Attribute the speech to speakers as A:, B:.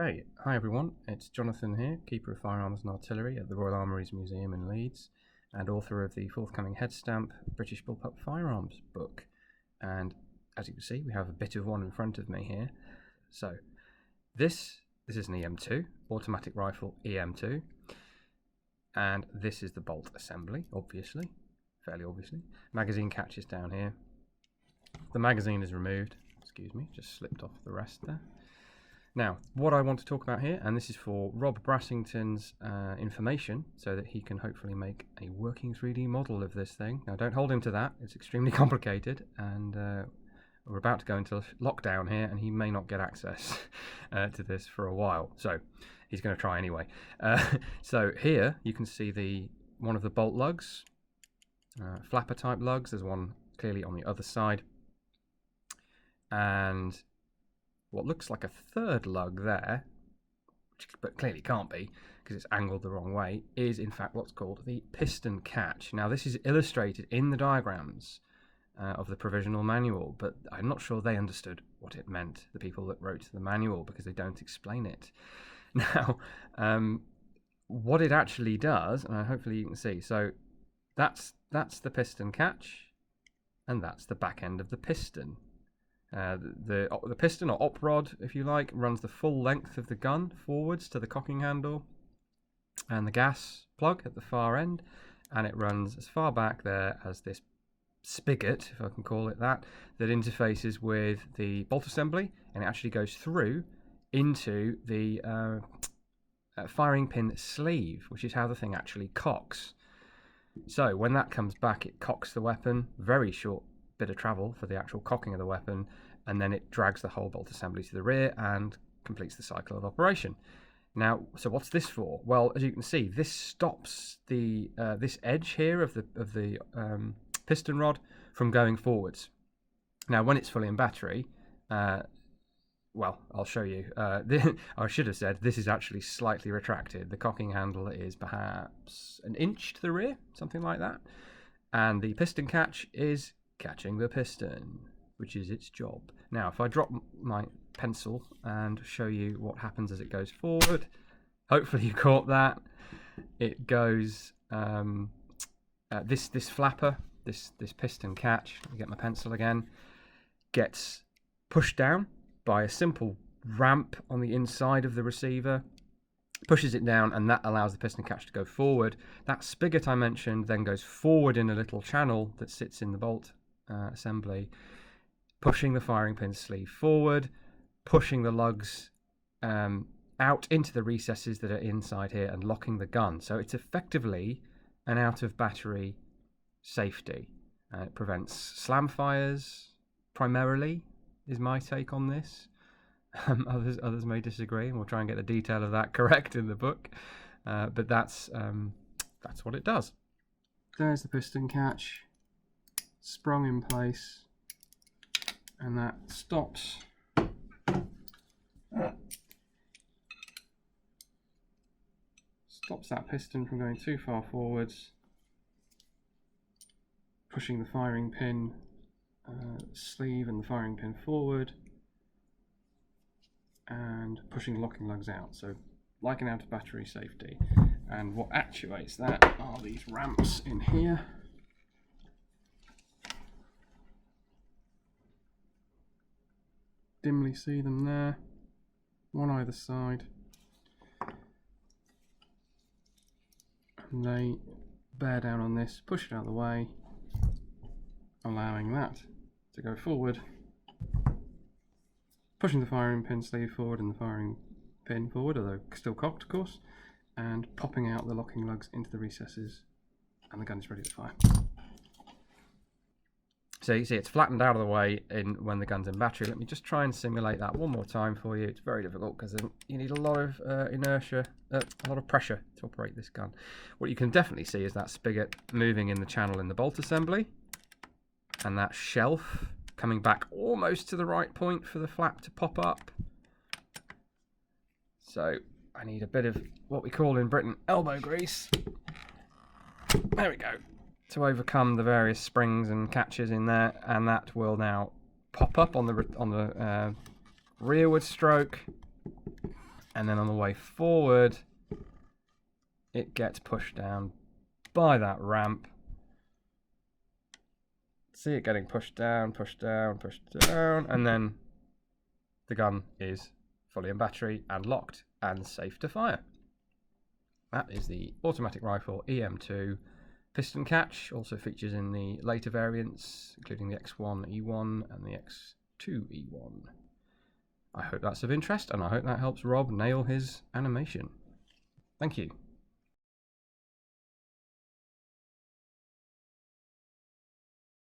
A: Okay, hi everyone, it's Jonathan here, Keeper of Firearms and Artillery at the Royal Armouries Museum in Leeds, and author of the forthcoming Headstamp British Bullpup Firearms book. And as you can see, we have a bit of one in front of me here. So, this is an EM2, automatic rifle EM2, and this is the bolt assembly, obviously, fairly obviously. Magazine catch is down here. The magazine is removed, excuse me, just slipped off the rest there. Now, what I want to talk about here, and this is for Rob Brassington's information, so that he can hopefully make a working 3D model of this thing. Now, don't hold him to that, it's extremely complicated, and we're about to go into lockdown here, and he may not get access to this for a while, so he's going to try anyway. So here, you can see one of the bolt lugs, flapper type lugs. There's one clearly on the other side, and what looks like a third lug there, but clearly can't be because it's angled the wrong way, is in fact what's called the piston catch. Now this is illustrated in the diagrams of the provisional manual, but I'm not sure they understood what it meant, the people that wrote the manual, because they don't explain it. Now, what it actually does, and hopefully you can see, so that's the piston catch, and that's the back end of the piston. The piston, or op rod if you like, runs the full length of the gun forwards to the cocking handle and the gas plug at the far end, and it runs as far back there as this spigot, if I can call it that interfaces with the bolt assembly, and it actually goes through into the firing pin sleeve, which is how the thing actually cocks. So when that comes back, it cocks the weapon, very short bit of travel for the actual cocking of the weapon, and then it drags the whole bolt assembly to the rear and completes the cycle of operation. Now, so what's this for? Well, as you can see, this stops the this edge here of the piston rod from going forwards. Now, when it's fully in battery, well, I'll show you. I should have said this is actually slightly retracted. The cocking handle is perhaps an inch to the rear, something like that, and the piston catch is catching the piston, which is its job. Now, if I drop my pencil and show you what happens as it goes forward, hopefully you caught that. It goes this flapper, this piston catch. Let me get my pencil again. Gets pushed down by a simple ramp on the inside of the receiver. Pushes it down, and that allows the piston catch to go forward. That spigot I mentioned then goes forward in a little channel that sits in the bolt assembly, pushing the firing pin sleeve forward, pushing the lugs out into the recesses that are inside here, and locking the gun. So it's effectively an out of battery safety. It prevents slam fires primarily, is my take on this. Others may disagree, and we'll try and get the detail of that correct in the book, but that's what it does. There's the piston catch, sprung in place, and that stops that piston from going too far forwards, pushing the firing pin sleeve and the firing pin forward, and pushing the locking lugs out. So like an out of battery safety. And what actuates that are these ramps in here. Dimly see them there, one either side, and they bear down on this, push it out of the way, allowing that to go forward, pushing the firing pin sleeve forward and the firing pin forward, although still cocked of course, and popping out the locking lugs into the recesses, and the gun is ready to fire. So you see it's flattened out of the way when the gun's in battery. Let me just try and simulate that one more time for you. It's very difficult because you need a lot of inertia, a lot of pressure to operate this gun. What you can definitely see is that spigot moving in the channel in the bolt assembly, and that shelf coming back almost to the right point for the flap to pop up. So I need a bit of what we call in Britain elbow grease. There we go. To overcome the various springs and catches in there, and that will now pop up on the rearward stroke, and then on the way forward, it gets pushed down by that ramp. See it getting pushed down, pushed down, pushed down, and then the gun is fully in battery and locked and safe to fire. That is the automatic rifle EM2 piston catch. Also features in the later variants, including the X1E1 and the X2E1. I hope that's of interest, and I hope that helps Rob nail his animation. Thank you.